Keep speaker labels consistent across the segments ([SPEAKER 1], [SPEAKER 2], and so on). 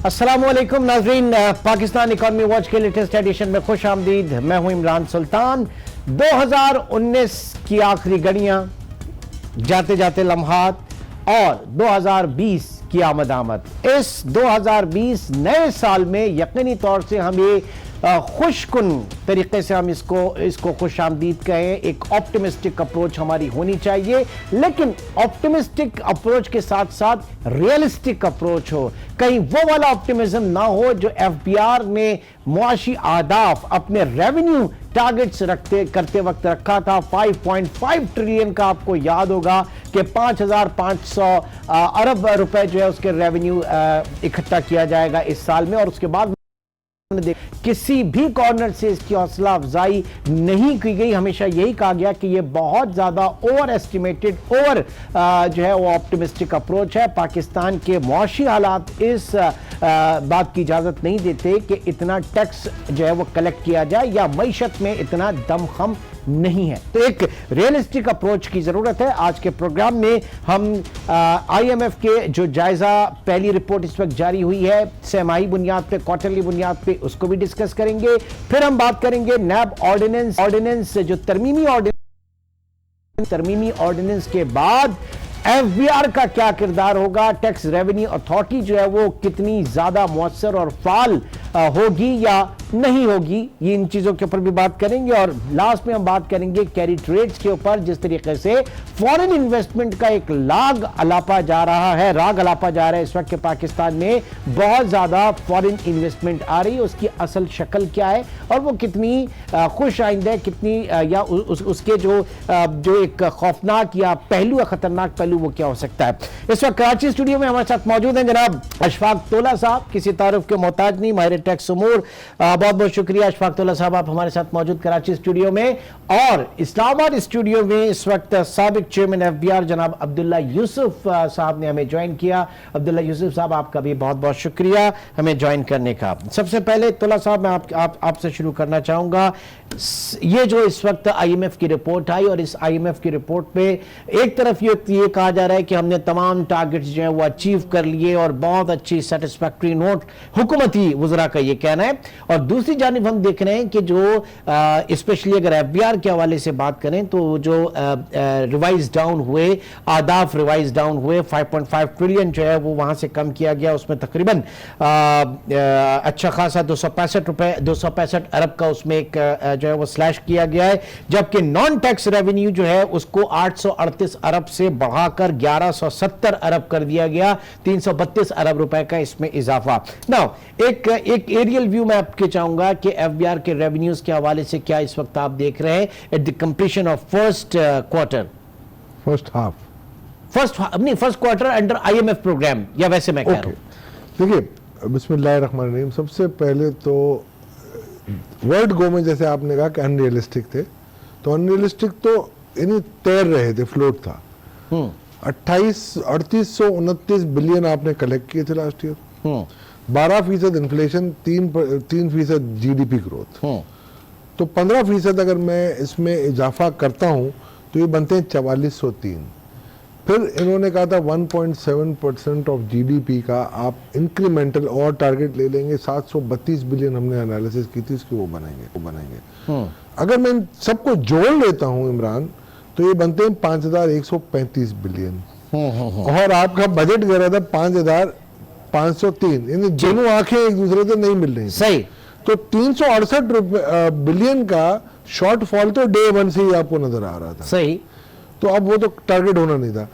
[SPEAKER 1] अस्सलामुअलैकुम नाजरीन, Pakistan economy watch के लेटेस्ट एडिशन में खुश आमदीद। मैं हूं इमरान सुल्तान। 2019 की आखिरी घड़ियां, जाते जाते लम्हात और 2020 की आमद। इस 2020 नए साल में यकीनी तौर से हम ये खुशकुन तरीके से हम इसको खुश आमदीद कहें। एक ऑप्टिमिस्टिक अप्रोच हमारी होनी चाहिए, लेकिन ऑप्टिमिस्टिक अप्रोच के साथ साथ रियलिस्टिक अप्रोच हो। कहीं वो वाला ऑप्टिमिज्म ना हो जो एफबीआर ने मुआशी आदाफ अपने रेवेन्यू टारगेट्स करते वक्त रखा था। 5.5 ट्रिलियन का आपको याद होगा कि 5,500 अरब रुपए जो है उसके रेवेन्यू इकट्ठा किया जाएगा इस साल में, और उसके बाद किसी भी कॉर्नर से इसकी हौसला अफजाई नहीं की गई। हमेशा यही कहा गया कि यह बहुत ज्यादा ओवर एस्टिमेटेड, जो है वो ऑप्टिमिस्टिक अप्रोच है। पाकिस्तान के मुआशी हालात इस बात की इजाजत नहीं देते कि इतना टैक्स जो है वो कलेक्ट किया जाए, या मईशत में इतना दमखम नहीं है। तो एक रियलिस्टिक अप्रोच की जरूरत है। आज के प्रोग्राम में हम IMF के जो जायजा पहली रिपोर्ट इस वक्त जारी हुई है, सहमाही बुनियाद पे, क्वार्टरली बुनियाद पे, उसको भी डिस्कस करेंगे। फिर हम बात करेंगे नैब ऑर्डिनेंस जो तरमीमी ऑर्डिनेंस के बाद एफबीआर का क्या किरदार होगा, टैक्स रेवेन्यू अथॉरिटी जो है वो कितनी ज्यादा मौसर और फाल होगी या नहीं होगी, ये इन चीजों के ऊपर भी बात करेंगे। और लास्ट में हम बात करेंगे कैरी ट्रेड्स के ऊपर। जिस तरीके से फॉरेन इन्वेस्टमेंट का एक राग अलापा जा रहा है इस वक्त के पाकिस्तान में, बहुत ज्यादा फॉरेन इन्वेस्टमेंट आ रही है। उसकी असल शक्ल क्या है और वो कितनी खुश आइंदा है, कितनी या उसके जो एक खौफनाक या पहलू, खतरनाक पहलू, वो क्या हो सकता है। इस वक्त कराची स्टूडियो में हमारे साथ मौजूद हैं जनाब अशफाक तोला साहब, किसी तारुफ के मोहताज नहीं, माहिर टैक्स उमूर। बहुत बहुत शुक्रिया अशफाक तोला साहब, आप हमारे साथ मौजूद कराची स्टूडियो में। और इस्लामाबाद स्टूडियो में इस वक्त साबिक चेयरमैन एफबीआर जनाब अब्दुल्ला यूसुफ साहब ने हमें ज्वाइन किया। अब्दुल्ला यूसुफ साहब, आपका भी बहुत बहुत शुक्रिया हमें ज्वाइन करने का। सबसे पहले तोला साहब, मैं आपसे शुरू करना चाहूंगा। ये जो इस वक्त IMF की रिपोर्ट आई, और इस IMF की रिपोर्ट में एक तरफ ये कहा जा रहा है कि हमने तमाम टारगेट्स जो है वो अचीव कर लिए और बहुत अच्छी सेटिस्फैक्टरी नोट, हुकूमती वज़रा का ये कहना है। और दूसरी जानिब हम देख रहे हैं कि जो स्पेशली अगर एफबीआर के हवाले से बात करें तो जो रिवाइज डाउन हुए, आदाफ रिवाइज डाउन हुए, 5.5 ट्रिलियन जो है वो वहां से कम किया गया। उसमें तकरीबन अच्छा खासा 265 अरब का उसमें एक जो है वो स्लैश किया गया है, जबकि नॉन टैक्स रेवेन्यू जो है उसको 838 अरब से बढ़ाकर 1170 अरब कर दिया गया। 332 अरब रुपए का इसमें इजाफा। नाउ एक एरियल व्यू मैं आपके चाहूंगा कि एफबीआर के रेवेन्यूज के हवाले से क्या इस वक्त आप देख रहे हैं at the completion of first quarter under IMF programme, या वैसे मैं कह रहा हूं।
[SPEAKER 2] देखिए, बिस्मिल्लाहिर्रहमानिर्रहीम। सबसे पहले तो वर्ड गो में जैसे आपने कहा कि अनरियलिस्टिक थे, तो अनरियलिस्टिक तो यानी तैर रहे थे, फ्लोट था। 3829 बिलियन आपने कलेक्ट किए थे last year. 12% inflation, 3% GDP growth, तो 15% अगर मैं इसमें इजाफा करता हूं तो ये बनते हैं 4403। फिर इन्होंने कहा था 1.7% ऑफ GDP का आप इंक्रीमेंटल और टारगेट ले लेंगे। 732 बिलियन हमने एनालिसिस की थी इसकी, वो बनाएंगे। अगर मैं इन सबको जोड़ लेता हूं इमरान, तो ये बनते हैं 5135 बिलियन। और आपका बजट कह रहा था 5503, यानी दोनों आंखें एक दूसरे से नहीं मिल रही।
[SPEAKER 1] सही।
[SPEAKER 2] तो 368 बिलियन का शॉर्टफॉल तो डे 1 से ही आपको नजर आ रहा था।
[SPEAKER 1] सही।
[SPEAKER 2] तो अब वो तो टारगेट होना नहीं था।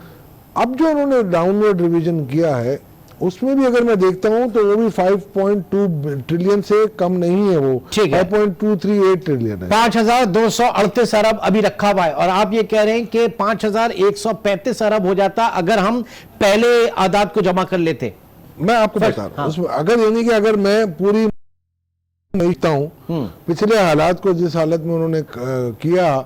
[SPEAKER 2] अब जो उन्होंने डाउनवर्ड रिवीजन किया है उसमें भी अगर मैं देखता हूं तो वो भी 5.2 ट्रिलियन से कम नहीं है, वो 5.238 ट्रिलियन है।
[SPEAKER 1] 5238 अरब अभी रखा हुआ है, और आप ये कह रहे हैं कि 5135 अरब हो जाता अगर हम पहले आदात को जमा कर लेते।
[SPEAKER 2] मैं आपको बता रहा हूं, उसमें अगर यानी कि अगर मैं पूरी देखता हूं पिछले हालात को, जिस हालत में उन्होंने किया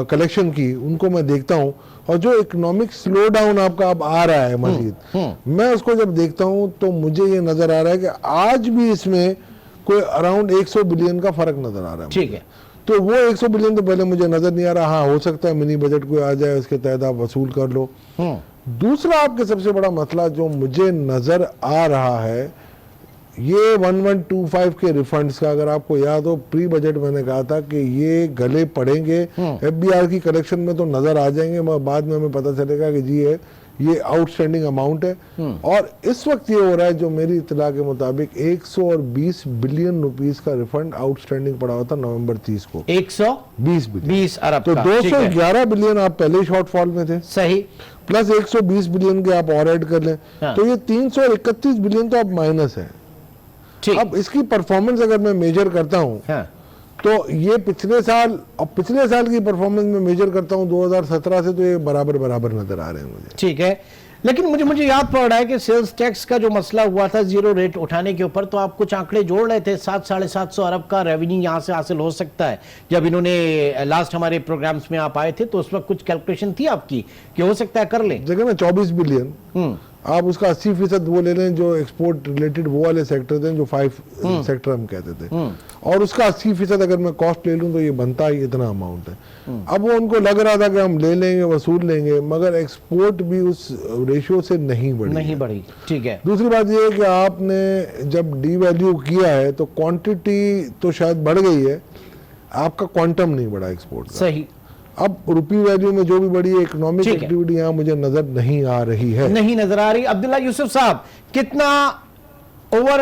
[SPEAKER 2] कलेक्शन की, उनको मैं देखता हूं, और जो इकोनॉमिक स्लो डाउन आपका अब आ रहा है मजीद, मैं उसको जब देखता हूं तो मुझे ये नजर आ रहा है कि आज भी इसमें कोई अराउंड 100 बिलियन का फर्क नजर आ रहा है।
[SPEAKER 1] ठीक है,
[SPEAKER 2] तो वो 100 बिलियन तो पहले मुझे नजर नहीं आ रहा। हाँ, हो सकता है मिनी बजट कोई आ जाए, उसके तहत आप वसूल कर लो। दूसरा आपके सबसे बड़ा मसला जो मुझे नजर आ रहा है ये 1125 के रिफंड्स का अगर आपको याद हो, प्री बजट मैंने कहा था कि ये गले पड़ेंगे, एफबीआर की कलेक्शन में तो नजर आ जाएंगे, मगर बाद में हमें पता चलेगा कि जी ये आउटस्टैंडिंग अमाउंट है। और इस वक्त ये हो रहा है, जो मेरी इत्तला के मुताबिक 120 बिलियन रुपीस का रिफंड आउटस्टैंडिंग पड़ा हुआ था नवंबर 30 को,
[SPEAKER 1] 120
[SPEAKER 2] बिलियन
[SPEAKER 1] अरब
[SPEAKER 2] तो
[SPEAKER 1] का, ठीक है।
[SPEAKER 2] 211 बिलियन आप पहले ही शॉर्टफॉल में थे,
[SPEAKER 1] सही,
[SPEAKER 2] प्लस 120 बिलियन के आप और ऐड कर लें,
[SPEAKER 1] हाँ।
[SPEAKER 2] तो ये 331 बिलियन तो अब माइनस है।
[SPEAKER 1] ठीक,
[SPEAKER 2] अब इसकी परफॉर्मेंस अगर मैं मेजर करता हूं,
[SPEAKER 1] हाँ,
[SPEAKER 2] तो ये पिछले साल और पिछले साल की परफॉर्मेंस में मेजर करता हूं 2017 से, तो ये बराबर बराबर नजर आ रहे हैं मुझे।
[SPEAKER 1] ठीक है। लेकिन मुझे याद पड़ रहा है कि सेल्स टैक्स का जो मसला हुआ था जीरो रेट उठाने के ऊपर, तो आप कुछ आंकड़े जोड़ रहे थे, 700-750 अरब का रेवेन्यू यहां से हासिल हो सकता है। जब इन्होंने लास्ट हमारे प्रोग्राम्स में आप आए थे तो उस वक्त कुछ कैलकुलेशन थी आपकी कि हो सकता है कर लें?
[SPEAKER 2] देखिए ना, 24 बिलियन, आप उसका 80% वो ले लें जो एक्सपोर्ट रिलेटेड वो वाले सेक्टर थे, जो 5 सेक्टर हम कहते थे, और उसका 80% अगर मैं कॉस्ट ले लूं तो ये बनता ही इतना अमाउंट है। अब वो उनको लग रहा था कि हम ले लेंगे, वसूल लेंगे, मगर एक्सपोर्ट भी उस रेशियो से नहीं बढ़ी।
[SPEAKER 1] ठीक है।
[SPEAKER 2] दूसरी बात ये है कि आपने जब डीवैल्यू किया है तो क्वांटिटी तो शायद बढ़ गई है, आपका क्वांटम नहीं बढ़ा एक्सपोर्ट का।
[SPEAKER 1] सही।
[SPEAKER 2] अब रुपी वैल्यू में जो भी बड़ी इकोनॉमिक
[SPEAKER 1] ठीक है।
[SPEAKER 2] एक्टिविटी यहाँ मुझे नजर नहीं आ रही है,
[SPEAKER 1] नहीं नजर आ रही। अब्दुल्ला यूसुफ साहब, कितना ओवर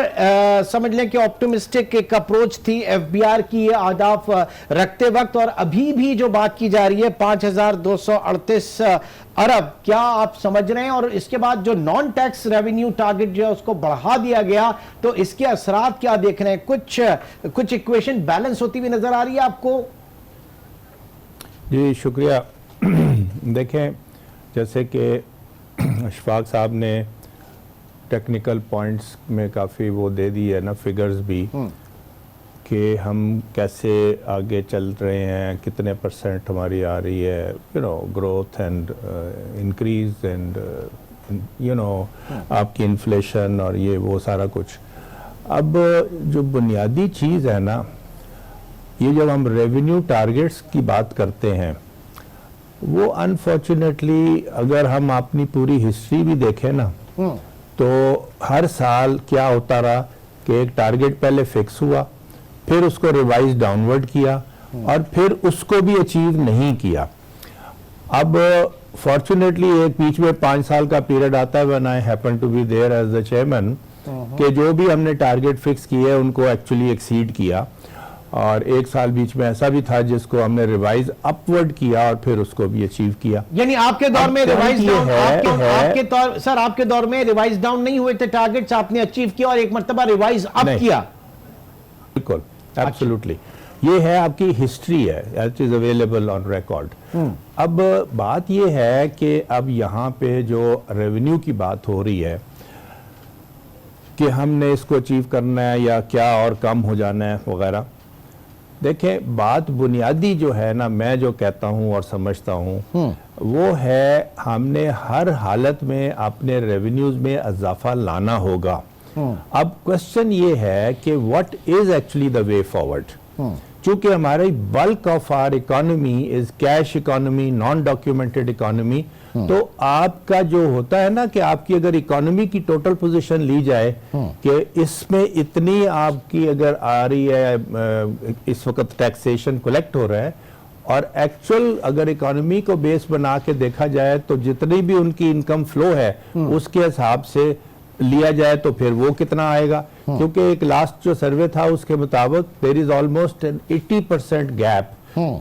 [SPEAKER 1] समझ लें कि ऑप्टिमिस्टिक एक अप्रोच थी एफबीआर की ये अहदाफ रखते वक्त, और अभी भी जो बात की जा रही है 5238 अरब, क्या आप समझ रहे हैं? और इसके बाद जो नॉन टैक्स रेवेन्यू टारगेट जो है उसको बढ़ा दिया गया, तो इसके असरात क्या देख रहे हैं? कुछ इक्वेशन बैलेंस होती हुई नजर आ रही है आपको?
[SPEAKER 3] जी शुक्रिया। देखें, जैसे कि अशफाक साहब ने टेक्निकल पॉइंट्स में काफ़ी वो दे दी है ना, फिगर्स भी, कि हम कैसे आगे चल रहे हैं, कितने % हमारी आ रही है, ग्रोथ एंड इंक्रीज एंड आपकी इन्फ्लेशन और ये वो सारा कुछ। अब जो बुनियादी चीज़ है ना, ये जब हम रेवेन्यू टारगेट्स की बात करते हैं, वो अनफॉर्चुनेटली अगर हम अपनी पूरी हिस्ट्री भी देखें ना, तो हर साल क्या होता रहा कि एक टारगेट पहले फिक्स हुआ, फिर उसको रिवाइज डाउनवर्ड किया, और फिर उसको भी अचीव नहीं किया। अब फॉर्चुनेटली एक बीच में 5 साल का पीरियड आता है, when I happen to be there as the chairman, कि जो भी हमने टारगेट फिक्स किए उनको एक्चुअली एक्सीड किया, और एक साल बीच में ऐसा भी था जिसको हमने रिवाइज अपवर्ड किया और फिर उसको भी अचीव किया।
[SPEAKER 1] यानी आपके दौर में रिवाइज डाउन, आपके दौर में रिवाइज डाउन नहीं हुए थे टारगेट्स, आपने अचीव किया और एक मर्तबा रिवाइज अप किया।
[SPEAKER 3] बिल्कुल, एब्सोल्युटली, ये है आपकी हिस्ट्री है, it is available on record. अब बात ये है कि अब यहाँ पे जो रेवेन्यू की बात हो रही है कि हमने इसको अचीव करना है या क्या और कम हो जाना है वगैरह, देखें बात बुनियादी जो है ना, मैं जो कहता हूँ और समझता हूँ वो है, हमने हर हालत में अपने रेवेन्यूज में इजाफा लाना होगा। अब क्वेश्चन ये है कि what is actually the way forward. चूंकि हमारी bulk of our economy is cash economy, non documented economy, तो आपका जो होता है ना कि आपकी अगर इकोनॉमी की टोटल पोजीशन ली जाए कि इसमें इतनी आपकी अगर आ रही है, इस वक्त टैक्सेशन कलेक्ट हो रहा है, और एक्चुअल अगर इकोनॉमी को बेस बना के देखा जाए तो जितनी भी उनकी इनकम फ्लो है उसके हिसाब से लिया जाए तो फिर वो कितना आएगा। क्योंकि एक लास्ट जो सर्वे था उसके मुताबिक there is almost an 80% gap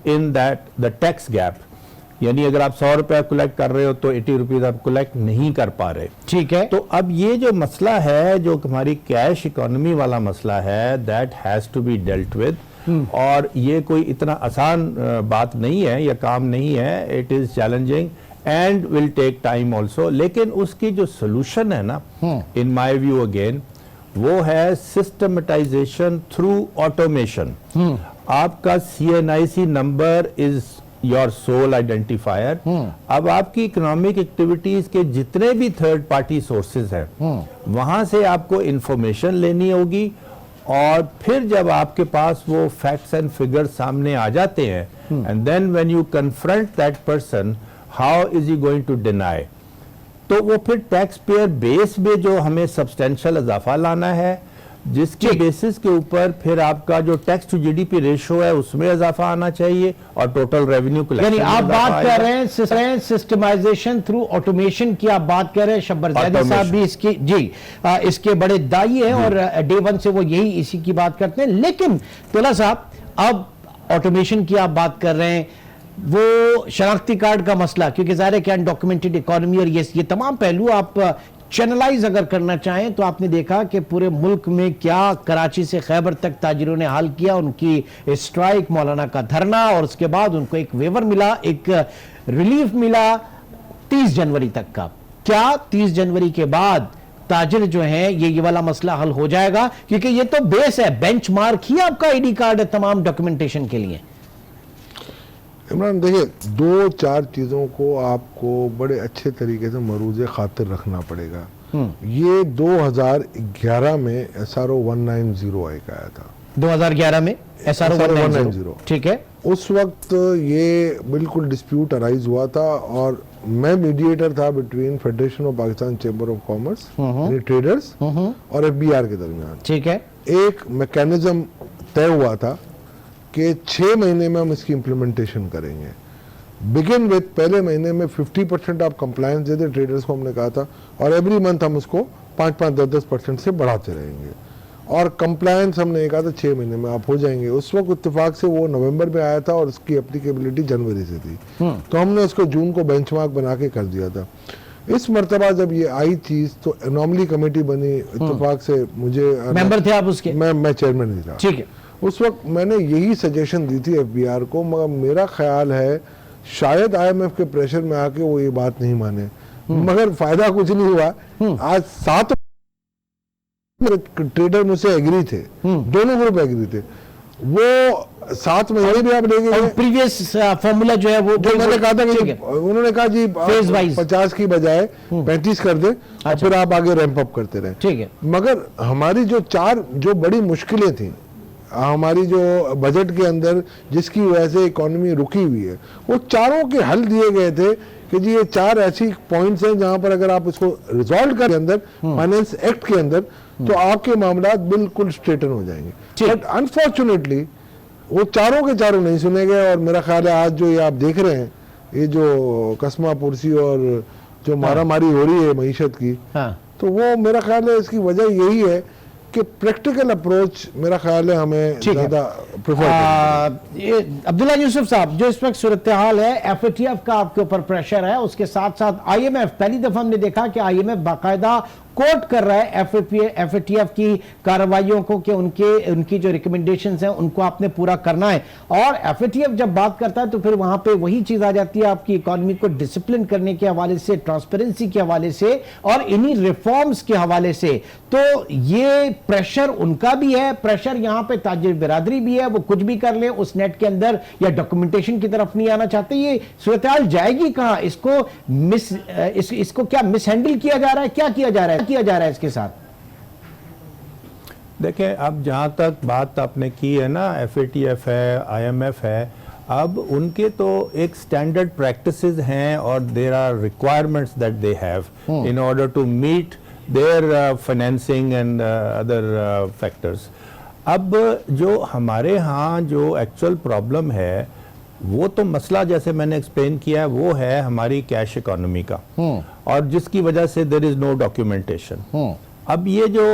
[SPEAKER 3] in that the tax gap, यानी अगर आप 100 रुपया कलेक्ट कर रहे हो तो 80 रुपीज आप कलेक्ट नहीं कर पा रहे।
[SPEAKER 1] ठीक है।
[SPEAKER 3] तो अब ये जो मसला है, जो हमारी कैश इकोनॉमी वाला मसला है, that has to be dealt with, और ये कोई इतना आसान बात नहीं है या काम नहीं है, it is challenging and will take time also. लेकिन उसकी जो सोल्यूशन है ना, इन माई व्यू अगेन, वो है सिस्टमेटाइजेशन थ्रू ऑटोमेशन। आपका CNIC number is your sole identifier. अब आपकी इकोनॉमिक एक्टिविटीज के जितने भी थर्ड पार्टी सोर्सेज हैं, वहां से आपको इंफॉर्मेशन लेनी होगी, और फिर जब आपके पास वो फैक्ट्स एंड फिगर्स सामने आ जाते हैं, and then when you confront that person, how is he going to deny, तो वो फिर टैक्स पेयर बेस में जो हमें सब्सटेंशियल इजाफा लाना है जिसके
[SPEAKER 1] ठीक।
[SPEAKER 3] बेसिस के ऊपर फिर आपका जो टैक्स टू जीडीपी रेशियो है उसमें इजाफा आना चाहिए और टोटल रेवेन्यू
[SPEAKER 1] यानी आप बात कर रहे हैं सिस्टमाइजेशन थ्रू ऑटोमेशन की आप बात कर रहे हैं। शब्बर ज़ैदी साहब भी इसकी इसके बड़े दाई हैं और डे वन से वो यही इसी की बात करते हैं। लेकिन तुला साहब, अब ऑटोमेशन की आप बात कर रहे हैं, वो शनाख्ती कार्ड का मसला, क्योंकि ज़ाहिर है कि अनडॉक्यूमेंटेड इकोनॉमी और ये तमाम पहलू आप चैनलाइज अगर करना चाहें तो आपने देखा कि पूरे मुल्क में क्या कराची से खैबर तक ताजिरों ने हाल किया, उनकी स्ट्राइक, मौलाना का धरना, और उसके बाद उनको एक वेवर मिला, एक रिलीफ मिला 30 जनवरी तक का। क्या 30 जनवरी के बाद ताजिर जो हैं ये वाला मसला हल हो जाएगा? क्योंकि ये तो बेस है, बेंचमार्क ही आपका आईडी कार्ड है तमाम डॉक्यूमेंटेशन के लिए।
[SPEAKER 2] इमरान देखिए, 2-4 चीज़ों को आपको बड़े अच्छे तरीके से मरूज़ खातिर रखना पड़ेगा। ये 2011 में SRO 190 एक आया था।
[SPEAKER 1] 2011 में SRO 190, ठीक है।
[SPEAKER 2] उस वक्त ये बिल्कुल डिस्प्यूट अराइज हुआ था और मैं मीडिएटर था between federation of Pakistan chamber of commerce, traders और FBR के दरमियान, ठीक है। एक मैकेनिज्म तय हुआ था कि 6 महीने में हम इसकी इम्प्लीमेंटेशन करेंगे। बिगिन विद पहले महीने में 50% आप कंप्लायंस दे दे ट्रेडर्स को, हमने कहा था, और एवरी मंथ हम उसको 5-5, 10-10% से बढ़ाते रहेंगे। और कंप्लायंस हमने कहा था 6 महीने में आप हो जाएंगे। उस वक्त इत्तेफाक से वो नवंबर में आया था और उसकी एप्लीकेबिलिटी जनवरी से थी, तो हमने उसको जून को बेंचमार्क बना के कर दिया था। इस मरतबा जब ये आई चीज तो एनॉमली कमेटी बनी, इत्तेफाक से मुझे
[SPEAKER 1] मेंबर थे आप उसके?
[SPEAKER 2] मैं चेयरमैन ही था,
[SPEAKER 1] ठीक है।
[SPEAKER 2] उस वक्त मैंने यही सजेशन दी थी FBR को, मगर मेरा ख्याल है शायद IMF के प्रेशर में आके वो ये बात नहीं माने, मगर फायदा कुछ नहीं हुआ। आज 7 ट्रेडर मुझसे एग्री थे, दोनों ग्रुप एग्री थे, वो 7 महीने भी आप लेंगे।
[SPEAKER 1] प्रीवियस फॉर्मूला जो है वो
[SPEAKER 2] जो मैंने कहा था कि उन्होंने कहा जी 50 की बजाय 35 कर दे और फिर आप आगे रैंप अप करते रहे, ठीक है। मगर हमारी जो बड़ी मुश्किलें थी हमारी जो बजट के अंदर, जिसकी वजह से इकोनॉमी रुकी हुई है, वो चारों के हल दिए गए थे कि जी ये 4 ऐसी पॉइंट्स हैं जहां पर अगर आप इसको रिजॉल्व कर अंदर फाइनेंस एक्ट के अंदर तो आपके मामला बिल्कुल स्ट्रेटन हो जाएंगे। बट अनफॉर्चुनेटली वो चारों के चारों नहीं सुने गए और मेरा ख्याल है आज जो ये आप देख रहे हैं, ये जो कस्मा पुरसी और जो मारामारी हो रही है मईशत की, तो वो मेरा ख्याल है इसकी वजह यही है कि प्रैक्टिकल अप्रोच मेरा ख्याल है हमें ज्यादा प्रेफर।
[SPEAKER 1] अब्दुल्ला यूसुफ साहब, जो इस वक्त सूरत हाल है, FATF का आपके ऊपर प्रेशर है, उसके साथ साथ IMF, पहली दफा हमने देखा कि IMF बाकायदा कोर्ट कर रहा है FATF की कार्रवाइयों को कि उनकी जो रिकमेंडेशंस हैं उनको आपने पूरा करना है। और FATF जब बात करता है तो फिर वहां पे वही चीज आ जाती है आपकी इकोनॉमी को डिसिप्लिन करने के हवाले से, ट्रांसपेरेंसी के हवाले से और इन्हीं रिफॉर्म्स के हवाले से। तो ये प्रेशर उनका भी है, प्रेशर यहां पे ताजिर बिरादरी भी है, वो कुछ भी कर ले उस नेट के अंदर या डॉक्यूमेंटेशन की तरफ नहीं आना चाहते। ये सूरत हाल जाएगी कहां? इसको क्या मिसहैंडल किया जा रहा है, क्या किया जा रहा है इसके साथ?
[SPEAKER 3] देखें, अब जहां तक बात आपने की है ना, FATF है, IMF है, अब उनके तो एक स्टैंडर्ड प्रैक्टिसेस हैं और there are requirements that they have in order to meet their financing and other factors. अब जो हमारे यहाँ जो एक्चुअल प्रॉब्लम है वो तो मसला जैसे मैंने एक्सप्लेन किया है वो है हमारी कैश इकोनॉमी का, और जिसकी वजह से देयर इज नो डॉक्यूमेंटेशन। अब ये जो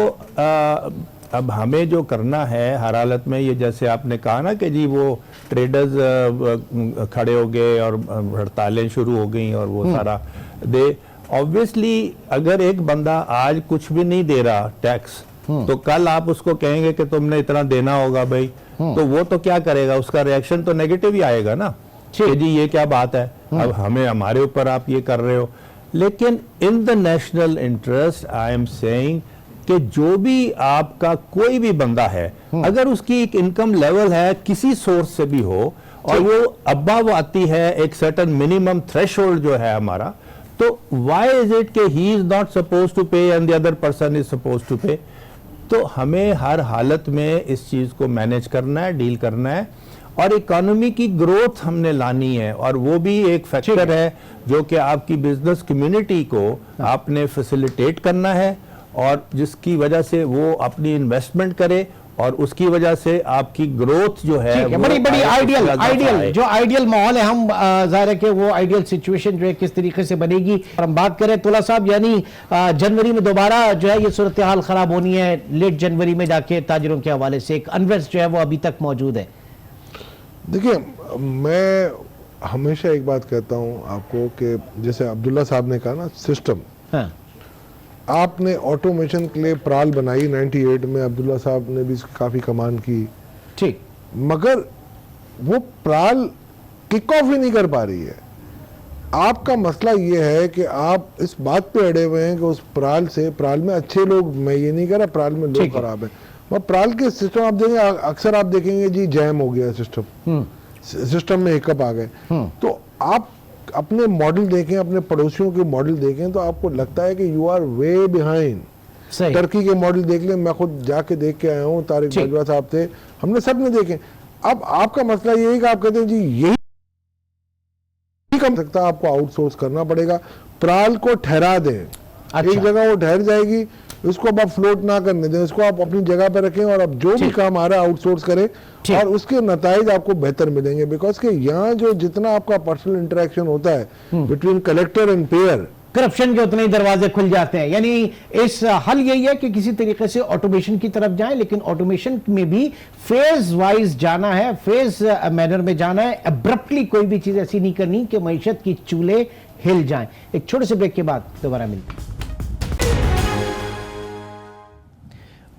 [SPEAKER 3] अब हमें जो करना है हर हालत में, ये जैसे आपने कहा ना कि जी वो ट्रेडर्स खड़े हो गए और हड़तालें शुरू हो गई और वो सारा दे, ऑब्वियसली अगर एक बंदा आज कुछ भी नहीं दे रहा टैक्स, तो कल आप उसको कहेंगे कि तुमने इतना देना होगा भाई, तो वो तो क्या करेगा, उसका रिएक्शन तो नेगेटिव ही आएगा ना कि जी ये क्या बात है, अब हमारे ऊपर आप ये कर रहे हो। लेकिन in the national interest I am saying कि जो भी आपका कोई भी बंदा है, अगर उसकी एक इनकम लेवल है किसी सोर्स से भी हो और वो अबव आती है एक सर्टेन मिनिमम थ्रेशोल्ड जो है हमारा, तो व्हाई इज इट कि he is not suppose to pay and the other person is suppose to pay? तो हमें हर हालत में इस चीज को मैनेज करना है, डील करना है, और इकोनॉमी की ग्रोथ हमने लानी है, और वो भी एक फैक्टर है जो कि आपकी बिजनेस कम्युनिटी को आपने फैसिलिटेट करना है और जिसकी वजह से वो अपनी इन्वेस्टमेंट करे और उसकी वजह से आपकी ग्रोथ जो है
[SPEAKER 1] ठीक है,
[SPEAKER 3] वो
[SPEAKER 1] बड़ी बड़ी
[SPEAKER 3] आगे
[SPEAKER 1] आइडियल जो आइडियल माहौल है, हम जाहिर है कि वो आइडियल सिचुएशन जो है किस तरीके से बनेगी। और हम बात करें तुला साहब, यानी जनवरी में दोबारा जो है ये सूरत हाल खराब होनी है, लेट जनवरी में जाके ताजिरों के हवाले से एक अनरेस्ट जो है वो अभी तक मौजूद है।
[SPEAKER 2] देखिए, मैं हमेशा एक बात कहता हूं आपको कि जैसे अब्दुल्ला साहब ने कहा ना, सिस्टम,
[SPEAKER 1] हाँ,
[SPEAKER 2] आपने ऑटोमेशन के लिए प्राल बनाई 98 में, अब्दुल्ला साहब ने भी काफी कमान की,
[SPEAKER 1] ठीक,
[SPEAKER 2] मगर वो प्राल किक ऑफ ही नहीं कर पा रही है। आपका मसला ये है कि आप इस बात पे अड़े हुए हैं कि उस प्राल में अच्छे लोग, मैं ये नहीं कह रहा प्राल में लोग खराब है, मगर प्राल के सिस्टम आप देखेंगे, अक्सर आप देखेंगे जी जैम हो गया सिस्टम में हिकअप आ गए। तो आप अपने मॉडल देखें, अपने पड़ोसियों के मॉडल देखें, तो आपको लगता है कि you are way behind. Turkey के मॉडल देख लें, मैं खुद जाके देख के आया हूँ, तारिक बाजवा साहब थे, हमने सब ने देखे। अब आपका मसला ये है कि आप कहते हैं जी यही कम सकता, आपको आउटसोर्स करना पड़ेगा, प्राल को ठहरा दें।
[SPEAKER 1] अच्छा।
[SPEAKER 2] एक जगह वो ठहर जाएगी, उसको अब आप फ्लोट ना करने दें, उसको आप अपनी जगह पर रखें और अब जो भी काम आ रहा है आउटसोर्स करें और उसके नताइज आपको बेहतर मिलेंगे। बिकॉज के यहाँ जो जितना आपका पर्सनल इंटरेक्शन होता है between collector and pair,
[SPEAKER 1] corruption के उतने ही दरवाजे खुल जाते हैं। यानी इस हल यही है कि किसी तरीके से ऑटोमेशन की तरफ जाएं, लेकिन ऑटोमेशन में भी फेज वाइज जाना है, फेज मैनर में जाना है। अब्रप्टली कोई भी चीज ऐसी नहीं करनी कि मईशत की चूल्हे हिल जाएं। एक छोटे से ब्रेक के बाद दोबारा मिलते हैं।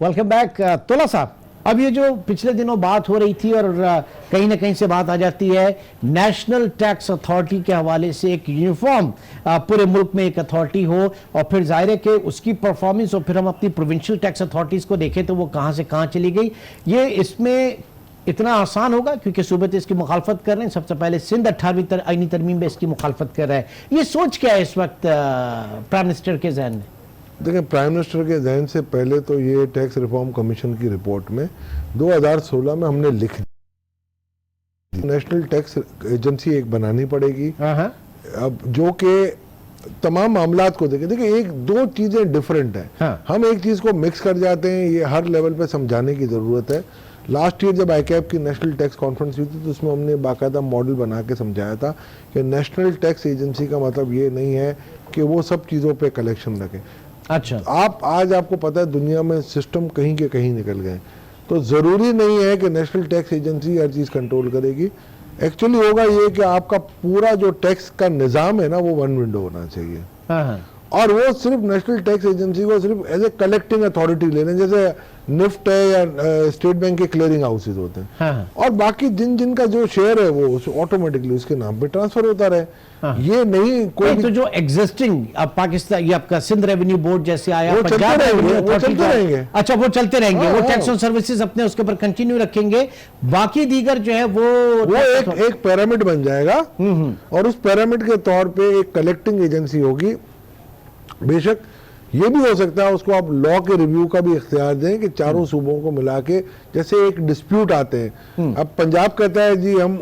[SPEAKER 1] Welcome back. तुला साहब, अब ये जो पिछले दिनों बात हो रही थी और कहीं ना कहीं से बात आ जाती है नेशनल टैक्स अथॉरिटी के हवाले से, एक यूनिफॉर्म पूरे मुल्क में एक अथॉरिटी हो, और फिर जाहिर है कि उसकी परफॉर्मेंस, और फिर हम अपनी प्रोविंशियल टैक्स अथॉरिटीज को देखें तो वो कहां से कहां चली गई। ये इसमें इतना आसान होगा क्योंकि सूबे इसकी मुखालफत कर रहे हैं। सबसे पहले सिंध 18वीं आईनी तरमीम में इसकी मुखालफत कर रहा है। ये सोच क्या है इस वक्त प्राइम मिनिस्टर के जहन में?
[SPEAKER 2] देखिए, प्राइम मिनिस्टर के जहन से पहले तो ये टैक्स रिफॉर्म कमीशन की रिपोर्ट में 2016 में हमने लिख दी, नेशनल टैक्स एजेंसी एक बनानी पड़ेगी, अब जो कि तमाम मामलात को देखे। देखिए, एक दो चीजें डिफरेंट हैं।
[SPEAKER 1] हाँ।
[SPEAKER 2] हम एक चीज को मिक्स कर जाते हैं, ये हर लेवल पे समझाने की जरूरत है। लास्ट ईयर जब आईकैप की नेशनल टैक्स कॉन्फ्रेंस हुई थी तो उसमें हमने बाकायदा मॉडल बना के समझाया था कि नेशनल टैक्स एजेंसी का मतलब ये नहीं है कि वो सब चीज़ों पे कलेक्शन रखें।
[SPEAKER 1] अच्छा,
[SPEAKER 2] आज आपको पता है दुनिया में सिस्टम कहीं के कहीं निकल गए, तो ज़रूरी नहीं है कि नेशनल टैक्स एजेंसी हर चीज़ कंट्रोल करेगी। एक्चुअली होगा ये कि आपका पूरा जो टैक्स का निज़ाम है ना, वो वन विंडो होना चाहिए।
[SPEAKER 1] हाँ,
[SPEAKER 2] और वो सिर्फ नेशनल टैक्स एजेंसी को सिर्फ एज ए कलेक्टिंग अथॉरिटी ले लें, जैसे निफ्ट है या स्टेट बैंक के क्लियरिंग हाउसेज होते हैं।
[SPEAKER 1] हाँ।
[SPEAKER 2] और बाकी जिनका जो शेयर है वो ऑटोमेटिकली उसके नाम पे ट्रांसफर होता रहे।
[SPEAKER 1] हाँ।
[SPEAKER 2] ये नहीं कोई
[SPEAKER 1] तो जो एग्जिस्टिंग अब पाकिस्तान, ये आपका सिंध रेवेन्यू बोर्ड जैसे आया,
[SPEAKER 2] वो चलते
[SPEAKER 1] पंजाब
[SPEAKER 2] रहेंगे,
[SPEAKER 1] रेवेन्यू
[SPEAKER 2] वो
[SPEAKER 1] अथॉरिटी
[SPEAKER 2] चलते
[SPEAKER 1] का-
[SPEAKER 2] रहेंगे।
[SPEAKER 1] अच्छा, वो चलते रहेंगे,
[SPEAKER 2] हाँ,
[SPEAKER 1] वो
[SPEAKER 2] हाँ।
[SPEAKER 1] टैक्स और सर्विसेज अपने उसके ऊपर कंटिन्यू रखेंगे, बाकी दीगर जो है वो
[SPEAKER 2] एक पिरामिड बन जाएगा और उस पिरामिड के तौर पे एक कलेक्टिंग एजेंसी होगी। बेशक ये भी हो सकता है उसको आप लॉ के रिव्यू का भी इख्तियार दें कि चारों सूबों को मिला के, जैसे एक डिस्प्यूट आते हैं, अब पंजाब कहता है जी हम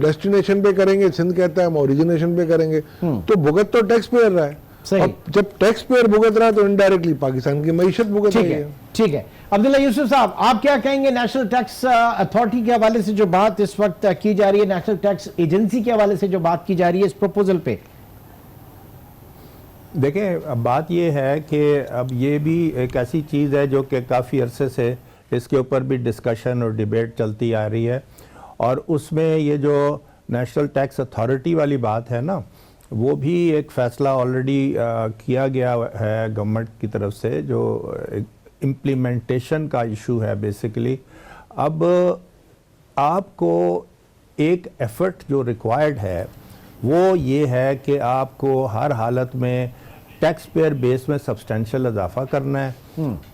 [SPEAKER 2] डेस्टिनेशन पे करेंगे, सिंध कहता है हम ओरिजिनेशन पे करेंगे, तो भुगत तो टैक्स पेयर रहा है। अब जब टैक्स पेयर भुगत रहा है तो इनडायरेक्टली पाकिस्तान की मईशत भुगत रही है।
[SPEAKER 1] ठीक है। अब्दुल्ला यूसुफ साहब, आप क्या कहेंगे नेशनल टैक्स अथॉरिटी के हवाले से जो बात इस वक्त की जा रही है, नेशनल टैक्स एजेंसी के हवाले से जो बात की जा रही है इस प्रपोजल पे?
[SPEAKER 3] देखें, अब बात ये है कि अब ये भी एक ऐसी चीज़ है जो कि काफ़ी अरसे से इसके ऊपर भी डिस्कशन और डिबेट चलती आ रही है, और उसमें ये जो नेशनल टैक्स अथॉरिटी वाली बात है ना, वो भी एक फ़ैसला ऑलरेडी किया गया है गवर्नमेंट की तरफ से, जो इम्प्लीमेंटेशन का इशू है बेसिकली। अब आपको एक एफर्ट जो रिक्वायर्ड है वो ये है कि आपको हर हालत में टैक्स पेयर बेस में सब्सटेंशियल इजाफा करना है,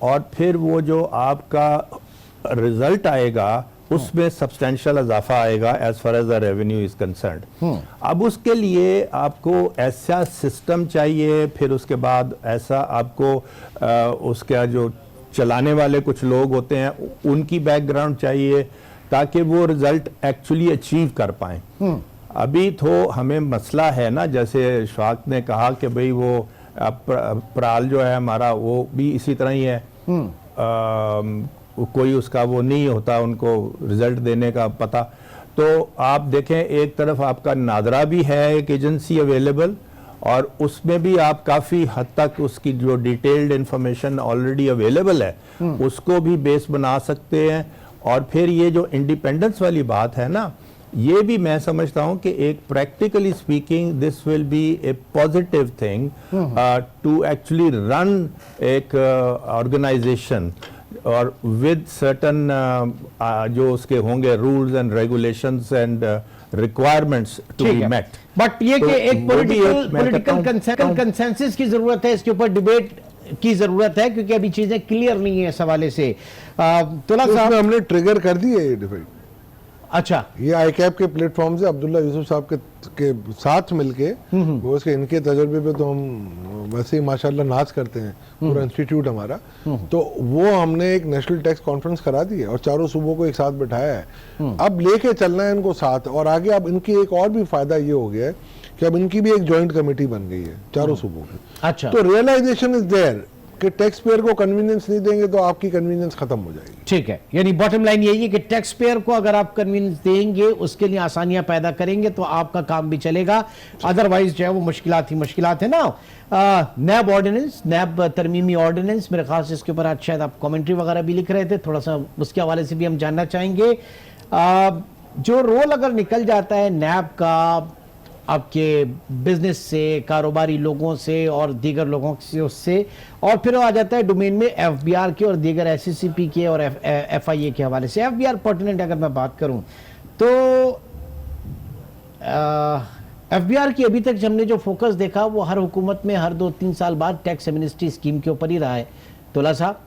[SPEAKER 3] और फिर वो जो आपका रिजल्ट आएगा उसमें सब्सटेंशियल इजाफा आएगा as far as the revenue is concerned. अब उसके लिए आपको ऐसा सिस्टम चाहिए, फिर उसके बाद ऐसा आपको उसका जो चलाने वाले कुछ लोग होते हैं उनकी बैकग्राउंड चाहिए ताकि वो रिजल्ट एक्चुअली अचीव कर पाएं। अभी तो हमें मसला है ना, जैसे शाक ने कहा कि भाई वो अब प्राल जो है हमारा वो भी इसी तरह ही है। कोई उसका वो नहीं होता उनको रिजल्ट देने का पता। तो आप देखें एक तरफ आपका नादरा भी है एक एजेंसी अवेलेबल, और उसमें भी आप काफ़ी हद तक उसकी जो डिटेल्ड इंफॉर्मेशन ऑलरेडी अवेलेबल है उसको भी बेस बना सकते हैं। और फिर ये जो इंडिपेंडेंस वाली बात है ना, ये भी मैं समझता हूं कि एक practically speaking this will be a positive thing to actually run एक ऑर्गेनाइजेशन, और विद सर्टन जो उसके होंगे rules and regulations and requirements to be met.
[SPEAKER 1] But ये
[SPEAKER 3] तो
[SPEAKER 1] कि एक
[SPEAKER 3] वो भी
[SPEAKER 1] पॉलिटिकल कंसेंसस की जरूरत है, इसके ऊपर डिबेट की जरूरत है, क्योंकि अभी चीजें क्लियर नहीं है इस हवाले से। तुला
[SPEAKER 2] तो
[SPEAKER 1] साहब,
[SPEAKER 2] हमने ट्रिगर कर दी है ये डिबेट।
[SPEAKER 1] अच्छा,
[SPEAKER 2] ये आईकैप के प्लेटफॉर्म से अब्दुल्ला यूसुफ साहब के साथ मिलके वो उसके इनके तजर्बे पे तो हम वैसे ही माशाल्लाह नाज करते हैं, पूरा इंस्टीट्यूट हमारा। तो वो हमने एक नेशनल टैक्स कॉन्फ्रेंस करा दी है और चारों सूबों को एक साथ बिठाया है। अब लेके चलना है इनको साथ, और आगे अब इनकी एक और भी फायदा ये हो गया है कि अब इनकी भी एक जॉइंट कमेटी बन गई है चारों सूबों की।
[SPEAKER 1] अच्छा,
[SPEAKER 2] तो रियलाइजेशन इज देयर कि टैक्स पेयर को कन्वीनियंस नहीं देंगे तो आपकी कन्वीनियंस खत्म हो जाएगी।
[SPEAKER 1] ठीक है, यानी बॉटम लाइन यही है कि टैक्स पेयर को अगर आप कन्वीनियंस देंगे, उसके लिए आसानियां पैदा करेंगे, तो आपका काम भी चलेगा। अदरवाइज जो है वो मुश्किलात है ना। नैब ऑर्डिनेंस, नैब तरमीमी ऑर्डिनेंस, मेरे ख्याल से इसके ऊपर आज शायद आप कमेंट्री वगैरह भी लिख रहे थे, थोड़ा सा उसके हवाले से भी हम जानना चाहेंगे। जो रोल अगर निकल जाता है नैब का आपके बिजनेस से, कारोबारी लोगों से और दीगर लोगों से, उससे, और फिर आ जाता है डोमेन में एफबीआर के और दीगर एससीसीपी के और एफआईए के हवाले से। एफबीआर पर्टिनेंट अगर मैं बात करूं तो एफबीआर की अभी तक हमने जो फोकस देखा वो हर हुकूमत में हर 2-3 साल बाद टैक्स एमनेस्टी स्कीम के ऊपर ही रहा है। तोला साहब,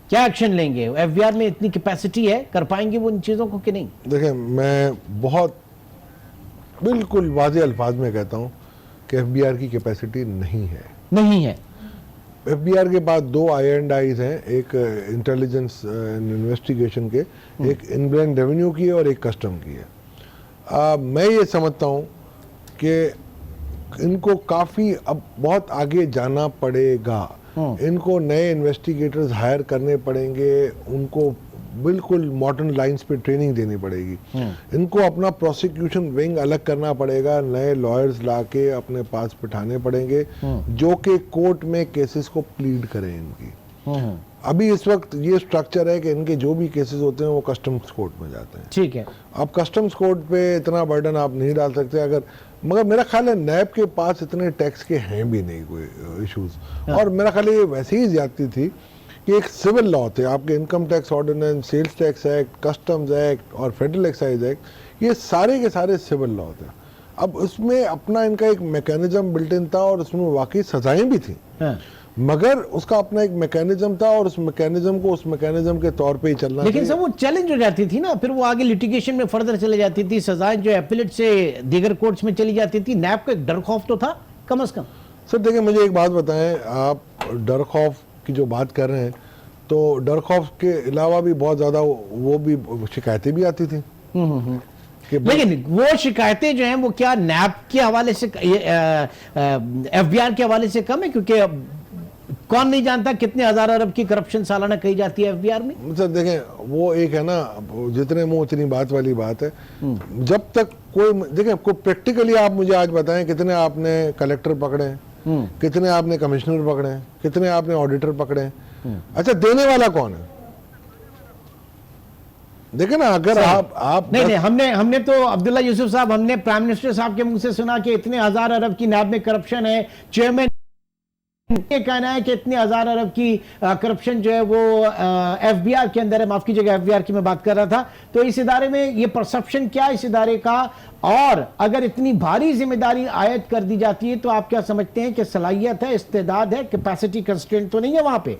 [SPEAKER 1] क्या एक्शन लेंगे? एफबीआर में इतनी कैपेसिटी है, कर पाएंगे वो इन चीजों को कि नहीं?
[SPEAKER 2] देखिए, मैं बहुत बिल्कुल वाज़ेह अल्फाज में कहता हूँ कि एफबीआर की कैपेसिटी नहीं है। एफबीआर के पास 2 INDs हैं, एक इंटेलिजेंस एंड इन्वेस्टिगेशन के, एक इनलैंड रेवेन्यू की है और एक कस्टम की है। मैं ये समझता हूँ कि इनको काफ़ी अब बहुत आगे जाना पड़ेगा। इनको नए इन्वेस्टिगेटर्स हायर करने पड़ेंगे, उनको बिल्कुल मॉडर्न लाइंस पे ट्रेनिंग देनी पड़ेगी। इनको अपना प्रोसिक्यूशन विंग अलग करना पड़ेगा, नए लॉयर्स लाके अपने पास बिठाने पड़ेंगे जो कि कोर्ट में केसेस को प्लीड करें इनकी। अभी इस वक्त ये स्ट्रक्चर है कि इनके जो भी केसेस होते हैं वो कस्टम्स कोर्ट में जाते हैं।
[SPEAKER 1] ठीक है,
[SPEAKER 2] अब कस्टम्स कोर्ट पे इतना बर्डन आप नहीं डाल सकते अगर, मगर मेरा ख्याल है नैब के पास इतने टैक्स के हैं भी नहीं कोई इश्यूज। और मेरा ख्याल है ये वैसे ही ज्यादती थी कि एक सिविल लॉ थे आपके, income tax ordinance, sales tax act, customs act और फेडरल एक्साइज एक्ट, ये सारे के सारे सिविल लॉ थे। अब उसमें अपना इनका एक मैकेनिज्म बिल्ट इन था और उसमें वाकई सजाएं भी थी, मगर उसका अपना एक मैकेनिज्म था और उस मैकेनिज्म को उस मैकेनिज्म के तौर पे ही चलना।
[SPEAKER 1] लेकिन सब वो चैलेंज हो जाती थी ना, फिर वो आगे लिटिगेशन में फर्दर चले जाती थी, सजाएं जो एपिलेट से दीगर कोर्ट्स में चली जाती थी। नैब का एक डर खौफ तो था कम से कम।
[SPEAKER 2] सर देखिए, मुझे एक बात बताएं, आप डर खौफ की जो बात कर रहे हैं तो डर खौफ के अलावा भी बहुत ज्यादा वो भी शिकायतें भी आती थी।
[SPEAKER 1] लेकिन वो शिकायतें जो हैं वो क्या नैब के हवाले से, एफबीआर के हवाले से कम है? क्योंकि कौन नहीं जानता कितने हजार अरब की करप्शन सालाना कही जाती है एफबीआर में।
[SPEAKER 2] सर देखें, वो एक है ना, जितने मुंह उतनी बात वाली बात है। जब तक कोई, देखें, कोई प्रैक्टिकली आप मुझे आज बताएं कितने आपने कलेक्टर पकड़े हैं, कितने आपने कमिश्नर पकड़े हैं, कितने आपने ऑडिटर पकड़े हैं। अच्छा, देने वाला कौन है? देखे ना, अगर आप
[SPEAKER 1] नहीं, हमने तो अब्दुल्ला यूसुफ साहब, हमने प्राइम मिनिस्टर साहब के मुंह से सुना कि इतने हजार अरब की नैब में करप्शन है। चेयरमैन ये कहना है कि इतने हजार अरब की करप्शन जो है वो एफबीआर के अंदर है। माफ कीजिएगा, एफबीआर की मैं बात कर रहा था। तो इस इदारे में ये परसेप्शन क्या है इस इदारे का, और अगर इतनी भारी जिम्मेदारी आयत कर दी जाती है तो आप क्या समझते हैं कि सलाहियत है, इस्तेदाद है, कैपेसिटी कंस्ट्रेंट तो नहीं है वहां पे?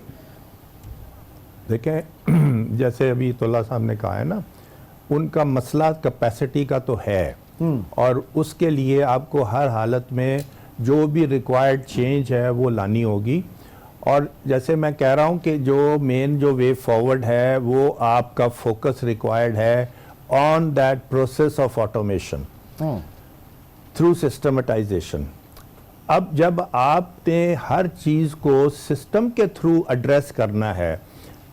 [SPEAKER 3] देखें, जैसे अभी तोला साहब ने कहा है ना, उनका मसला कैपेसिटी का तो है, और उसके लिए आपको हर हालत में जो भी रिक्वायर्ड चेंज है वो लानी होगी। और जैसे मैं कह रहा हूं कि जो मेन जो वे फॉरवर्ड है वो आपका फोकस रिक्वायर्ड है on that process of automation through सिस्टमेटाइजेशन। अब जब आपने हर चीज को सिस्टम के थ्रू एड्रेस करना है,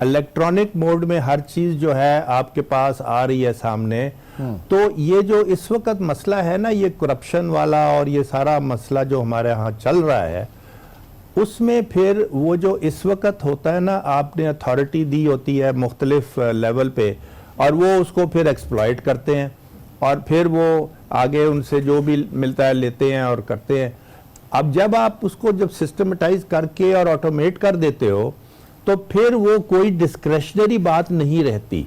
[SPEAKER 3] इलेक्ट्रॉनिक मोड में हर चीज जो है आपके पास आ रही है सामने, तो ये जो इस वक्त मसला है ना, ये करप्शन वाला और ये सारा मसला जो हमारे यहाँ चल रहा है, उसमें फिर वो जो इस वक्त होता है ना, आपने अथॉरिटी दी होती है मुख्तलिफ लेवल पे, और वो उसको फिर एक्सप्लॉइट करते हैं और फिर वो आगे उनसे जो भी मिलता है लेते हैं और करते हैं। अब जब आप उसको जब सिस्टमेटाइज करके और ऑटोमेट कर देते हो, तो फिर वो कोई डिस्क्रेशनरी बात नहीं रहती,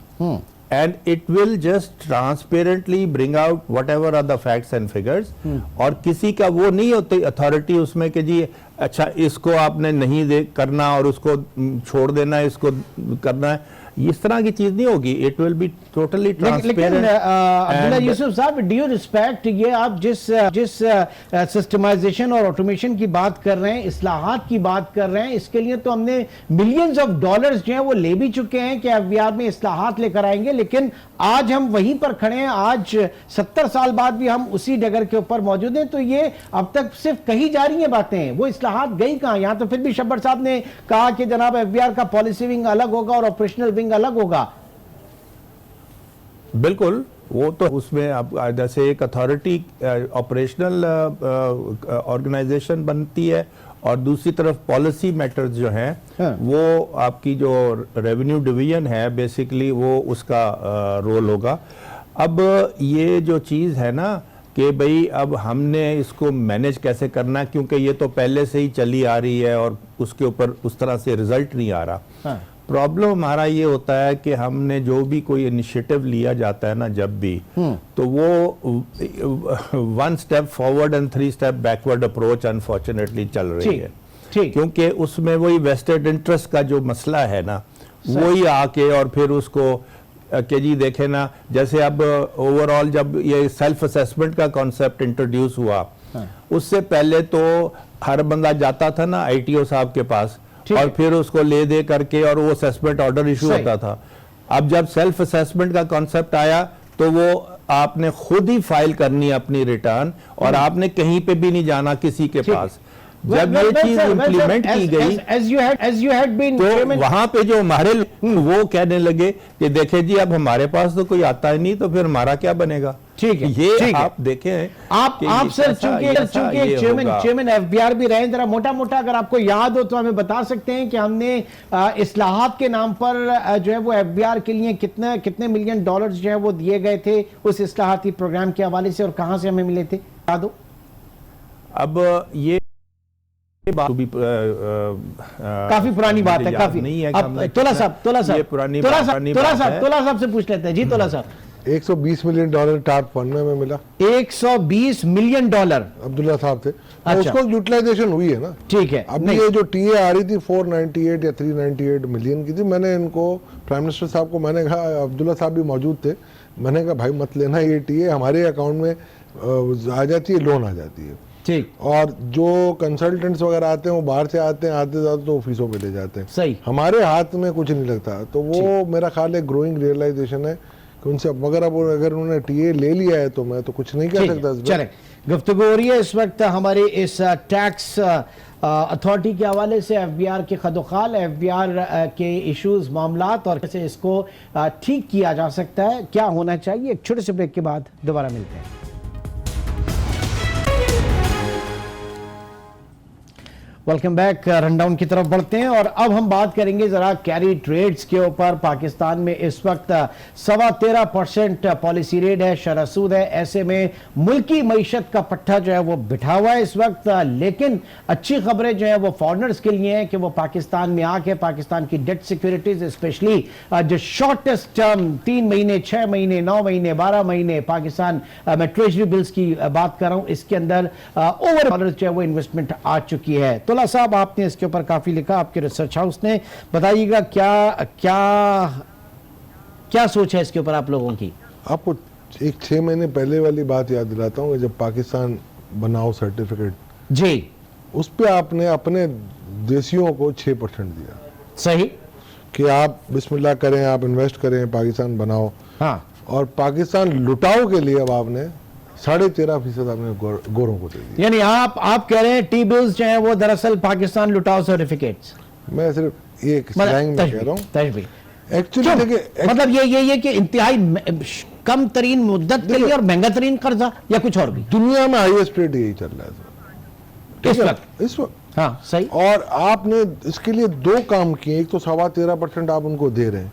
[SPEAKER 3] and it will just transparently bring out whatever are the facts and figures. और किसी का वो नहीं होती अथॉरिटी उसमें कि जी अच्छा इसको आपने नहीं दे करना और उसको छोड़ देना, इसको करना है, इस तरह की चीज नहीं होगी। It will be totally transparent.
[SPEAKER 1] Abdullah Yusuf साहब, डू यू रिस्पेक्ट, ये आप जिस सिस्टमाइजेशन और ऑटोमेशन की बात कर रहे हैं, इस्लाहात की बात कर रहे हैं, इसके लिए तो हमने मिलियंस ऑफ डॉलर्स जो हैं वो ले भी चुके हैं कि एफबीआर में इस्लाहात लेकर आएंगे, लेकिन आज हम वहीं पर खड़े हैं, आज 70 साल बाद भी हम उसी डगर के ऊपर मौजूद हैं। तो ये अब तक सिर्फ कही जा रही हैं बातें, वो इस्लाहात गई कहां? यहां तो फिर भी शब्बर साहब ने कहा कि जनाब एफबीआर का पॉलिसी विंग अलग होगा और ऑपरेशनल विंग अलग होगा।
[SPEAKER 3] बिल्कुल, वो तो उसमें अब जैसे एक अथॉरिटी ऑपरेशनल ऑर्गेनाइजेशन बनती है और दूसरी तरफ पॉलिसी मैटर्स जो हैं,
[SPEAKER 1] हाँ।
[SPEAKER 3] वो आपकी जो रेवेन्यू डिवीजन है बेसिकली वो उसका रोल होगा। अब ये जो चीज़ है ना कि भाई अब हमने इसको मैनेज कैसे करना, क्योंकि ये तो पहले से ही चली आ रही है और उसके ऊपर उस तरह से रिजल्ट नहीं आ रहा।
[SPEAKER 1] हाँ।
[SPEAKER 3] प्रॉब्लम हमारा ये होता है कि हमने जो भी कोई इनिशिएटिव लिया जाता है ना जब भी, तो वो 1 step forward and 3 step backward approach unfortunately चल रही है, क्योंकि उसमें वही वेस्टेड इंटरेस्ट का जो मसला है ना, वही आके और फिर उसको कि जी देखे ना, जैसे अब ओवरऑल जब ये सेल्फ असेसमेंट का कॉन्सेप्ट इंट्रोड्यूस हुआ, उससे पहले तो हर बंदा जाता था ना आईटीओ साहब के पास और फिर उसको ले दे करके और वो असेसमेंट ऑर्डर इशू होता था। अब जब सेल्फ असेसमेंट का कॉन्सेप्ट आया तो वो आपने खुद ही फाइल करनी है अपनी रिटर्न, और आपने कहीं पे भी नहीं जाना किसी के पास। जब ये चीज इम्प्लीमेंट की गई तो वहां पे जो हमारे वो कहने लगे कि देखे जी अब हमारे पास तो कोई आता ही नहीं, तो फिर हमारा क्या बनेगा।
[SPEAKER 1] ठीक है,
[SPEAKER 3] ये आप देखें,
[SPEAKER 1] आप सर चूंकि चेयरमैन एफबीआर भी रहे, जरा मोटा मोटा अगर आपको याद हो तो हमें बता सकते हैं कि हमने इस्लाहात के नाम पर जो है वो एफबीआर के लिए कितने मिलियन डॉलर्स जो है वो दिए गए थे उस इस्लाहाती प्रोग्राम के हवाले से, और कहां से हमें मिले थे, याद हो?
[SPEAKER 3] अब ये बात भी
[SPEAKER 1] काफी पुरानी बात है, काफी
[SPEAKER 3] नहीं है।
[SPEAKER 1] तोला साहब से पूछ लेते हैं जी। तोला साहब,
[SPEAKER 2] 120 मिलियन डॉलर टार्प फंड में मिला।
[SPEAKER 1] 120 मिलियन डॉलर
[SPEAKER 2] अब्दुल्ला साहब थे।
[SPEAKER 1] अच्छा।
[SPEAKER 2] उसको यूटिलाइजेशन हुई है ना।
[SPEAKER 1] ठीक है।
[SPEAKER 2] अब ये जो टीए आ रही थी 498 या 398 मिलियन की थी, मैंने इनको प्राइम मिनिस्टर साहब को मैंने कहा, अब्दुल्ला साहब भी मौजूद थे, मैंने कहा भाई मत लेना ये टीए, हमारे अकाउंट में आ जाती है, लोन आ जाती है।
[SPEAKER 1] ठीक।
[SPEAKER 2] और जो कंसल्टेंट्स वगैरह आते हैं वो बाहर से आते हैं, आते जाते तो ऑफिसों पे ले जाते हैं।
[SPEAKER 1] सही।
[SPEAKER 2] हमारे हाथ में कुछ नहीं लगता। तो वो मेरा ख्याल है ग्रोइंग रियलाइजेशन है कि उनसे मगर अब अगर उन्होंने टीए ले लिया है तो मैं तो कुछ नहीं कह सकता।
[SPEAKER 1] चलें, गुफ्तगू हो रही है इस वक्त हमारे इस टैक्स अथॉरिटी के हवाले से, एफबीआर के खदोखाल, एफबीआर के इश्यूज, मामलात और कैसे इसको ठीक किया जा सकता है, क्या होना चाहिए। एक छोटे से ब्रेक के बाद दोबारा मिलते हैं। Welcome back. रनडाउन की तरफ बढ़ते हैं और अब हम बात करेंगे जरा कैरी ट्रेड्स के ऊपर। पाकिस्तान में इस वक्त 13.25% पॉलिसी रेट है, शरसूद है। ऐसे में मुल्की मईशत का पट्टा जो है वो बिठा हुआ है इस वक्त, लेकिन अच्छी खबरें जो है वो फॉरनर्स के लिए हैं कि वो पाकिस्तान में आके पाकिस्तान की डेट सिक्योरिटीज, स्पेशली जो शॉर्टेस्ट टर्म 3 महीने, 6 महीने, 9 महीने, 12 महीने, पाकिस्तान मैं ट्रेजरी बिल्स की बात कर रहा हूं, इसके अंदर ओवर डॉलर जो है वो इन्वेस्टमेंट आ चुकी है। तोला साहब, आपने इसके ऊपर काफी लिखा, आपके रिसर्च हाउस ने, बताइएगा क्या क्या क्या सोच है इसके ऊपर आप लोगों की।
[SPEAKER 2] आपको एक 6 महीने पहले वाली बात याद दिलाता हूँ, जब पाकिस्तान बनाओ सर्टिफिकेट
[SPEAKER 1] जी,
[SPEAKER 2] उस पे आपने अपने देशियों को 6% दिया।
[SPEAKER 1] सही,
[SPEAKER 2] कि आप बिस्मिल्लाह करें, आप इन्वेस्ट करें, पाकिस्तान बनाओ।
[SPEAKER 1] हाँ।
[SPEAKER 2] और पाकिस्तान लुटाओ के लिए अब आपने 13.5% आपने गोरों को दे दिया।
[SPEAKER 1] यानी आप कह रहे हैं टी बिल्स जो है वो दरअसल पाकिस्तान लुटाओ सर्टिफिकेट्स।
[SPEAKER 2] मैं सिर्फ ये स्लैंग में कह रहा हूँ। एक्चुअली देखिए,
[SPEAKER 1] मतलब ये कि इंतहाई कम तरीन मुद्दत के लिए और महंगा तरीन कर्जा या कुछ और भी
[SPEAKER 2] दुनिया में हाईएस्ट रेट यही चल रहा है इस वक्त।
[SPEAKER 1] हाँ सही।
[SPEAKER 2] और आपने इसके लिए दो काम किए, एक तो 13.25% आप उनको दे रहे हैं,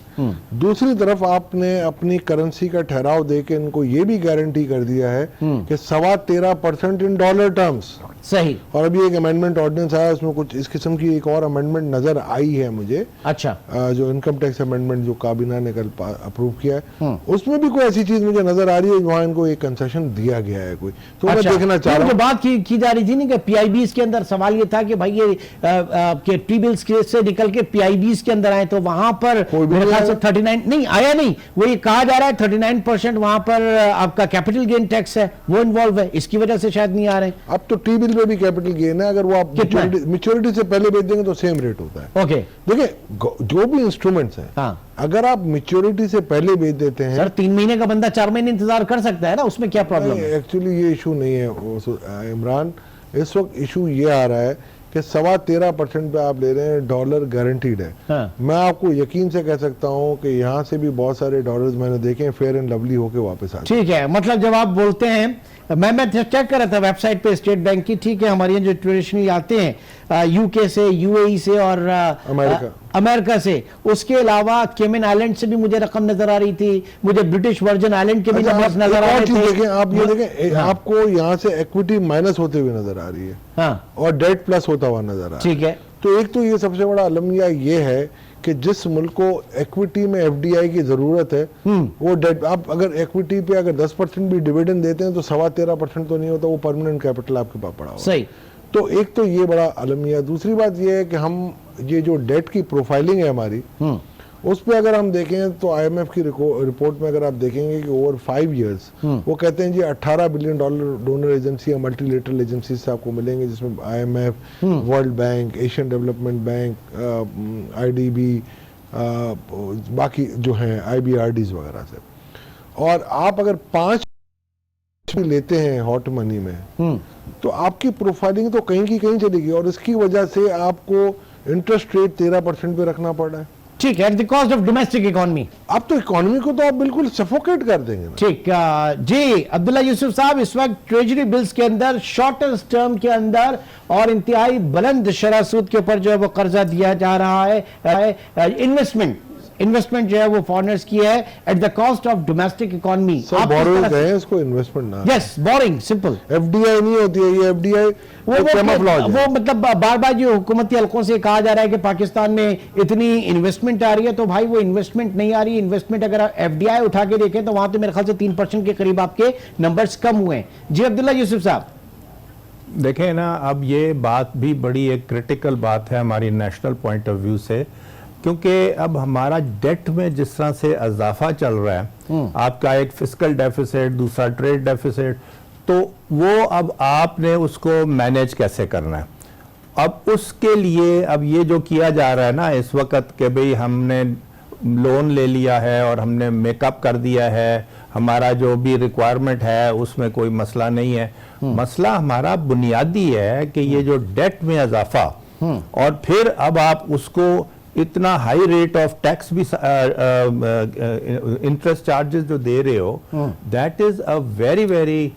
[SPEAKER 2] दूसरी तरफ आपने अपनी करेंसी का ठहराव देके इनको ये भी गारंटी कर दिया है कि 13.25% इन डॉलर टर्म्स।
[SPEAKER 1] सही।
[SPEAKER 2] और अभी एक अमेंडमेंट ऑर्डिनेंस आया, उसमें कुछ इस किस्म की एक और अमेंडमेंट नजर आई है मुझे।
[SPEAKER 1] अच्छा।
[SPEAKER 2] जो इनकम टैक्स अमेंडमेंट जो काबीना ने कल अप्रूव किया है, उसमें भी कोई ऐसी चीज मुझे नजर आ रही है वहां इनको एक कंसेशन दिया गया है कोई, तो मैं देखना चाह रहा हूँ।
[SPEAKER 1] बात की जा रही थी नहीं कि पीआईबीज के अंदर सवाल ये था कि भाई ये के टी बिल्स से निकल के पीआईबीज के अंदर आए, तो वहां पर मेरे ख्याल से 39 नहीं आया, नहीं वो ये कहा जा रहा है 39% वहां पर आपका कैपिटल गेन टैक्स है वो इन्वॉल्व है, इसकी वजह से शायद नहीं आ रहे।
[SPEAKER 2] अब तो टी बिल में भी कैपिटल गेन है, अगर वो आप मैच्योरिटी से पहले बेच देंगे तो सेम रेट होता है।
[SPEAKER 1] ओके।
[SPEAKER 2] देखिए जो भी इंस्ट्रूमेंट्स हैं,
[SPEAKER 1] हाँ,
[SPEAKER 2] अगर आप मैच्योरिटी से पहले बेच देते हैं।
[SPEAKER 1] सर 3 महीने का बंदा 4 महीने इंतजार कर सकता है ना, उसमें क्या प्रॉब्लम है?
[SPEAKER 2] एक्चुअली ये इशू नहीं है इमरान, इस वक्त इशू ये आ रहा है कि 13.25% पे आप ले रहे हैं, डॉलर गारंटीड है।
[SPEAKER 1] हाँ।
[SPEAKER 2] मैं आपको यकीन से कह सकता हूं कि यहाँ से भी बहुत सारे डॉलर्स मैंने देखे हैं फेयर एंड लवली होके वापस आ।
[SPEAKER 1] ठीक है, मतलब जब आप बोलते हैं, मैं चेक कर रहा था वेबसाइट पे स्टेट बैंक की, ठीक है, हमारे यहाँ जो ट्रेडिशनली आते हैं यूके से, यूएई से और अमेरिका से, उसके अलावा केमन आइलैंड से भी मुझे रकम नजर आ रही थी, मुझे ब्रिटिश वर्जन आइलैंड के भी नंबर नजर आ रहे थे।
[SPEAKER 2] आप ये देखें, आपको यहाँ से इक्विटी माइनस होते हुए नजर आ रही है।
[SPEAKER 1] हाँ।
[SPEAKER 2] और डेट प्लस होता हुआ नजर आ रहा है।
[SPEAKER 1] ठीक है।
[SPEAKER 2] तो एक तो ये सबसे बड़ा अलमिया ये है कि जिस मुल्क को इक्विटी में एफडीआई की जरूरत है, वो डेट, आप अगर इक्विटी पे अगर 10% भी डिविडेंड देते हैं तो 13.25% तो नहीं होता, वो परमानेंट कैपिटल आपके पास पड़ा हुआ।
[SPEAKER 1] सही।
[SPEAKER 2] तो एक तो ये बड़ा अलमिया। दूसरी बात ये है कि हम ये जो डेट की प्रोफाइलिंग है हमारी, उस पर अगर हम देखें तो आईएमएफ की रिपोर्ट में अगर आप देखेंगे कि ओवर 5 इयर्स वो कहते हैं जी $18 बिलियन डोनर एजेंसी या मल्टीलेटरल एजेंसी से आपको मिलेंगे, जिसमें IMF, world bank, Asian development bank, IDB, बाकी जो हैं आईबीआरडीज वगैरह से। और आप अगर 5 भी लेते हैं हॉट मनी में, तो आपकी प्रोफाइलिंग तो कहीं की कहीं चलेगी, और इसकी वजह से आपको इंटरेस्ट रेट 13% पे रखना पड़ रहा है।
[SPEAKER 1] ठीक है, at the cost of domestic economy.
[SPEAKER 2] अब तो इकोनॉमी को तो आप बिल्कुल सफोकेट कर देंगे ना।
[SPEAKER 1] ठीक, जी अब्दुल्ला यूसुफ साहब, इस वक्त ट्रेजरी बिल्स के अंदर शॉर्टेस्ट टर्म के अंदर और इंतहाई बुलंद शरह सूद के ऊपर जो है वो कर्जा दिया जा रहा है। इन्वेस्टमेंट जो है वो फॉरेनर्स की है at the cost of domestic economy.
[SPEAKER 2] Boring है इसको इन्वेस्टमेंट ना।
[SPEAKER 1] Yes, boring simple.
[SPEAKER 2] एफडीआई नहीं होती है ये, एफडीआई
[SPEAKER 1] वो मतलब बार बार जो हुकूमती हल्कों से कहा जा रहा है कि पाकिस्तान में इतनी इन्वेस्टमेंट आ रही है, तो भाई वो इन्वेस्टमेंट नहीं आ रही। इन्वेस्टमेंट अगर आप एफडीआई उठा के देखें तो वहां तो मेरे ख्याल से 3% के करीब आपके नंबर्स कम हुए हैं। जी अब्दुल्ला यूसुफ साहब,
[SPEAKER 3] देखें ना, अब ये बात भी बड़ी एक क्रिटिकल बात है हमारी नेशनल पॉइंट ऑफ व्यू से, क्योंकि अब हमारा डेट में जिस तरह से इजाफा चल रहा है, आपका एक फिस्कल डेफिसिट, दूसरा ट्रेड डेफिसिट, तो वो अब आपने उसको मैनेज कैसे करना है। अब उसके लिए अब ये जो किया जा रहा है ना इस वक्त कि भाई हमने लोन ले लिया है और हमने मेकअप कर दिया है, हमारा जो भी रिक्वायरमेंट है उसमें कोई मसला नहीं है। मसला हमारा बुनियादी है कि ये जो डेट में इजाफा, और फिर अब आप उसको इतना हाई रेट ऑफ टैक्स भी, इंटरेस्ट चार्जेस जो दे रहे हो, that is a very very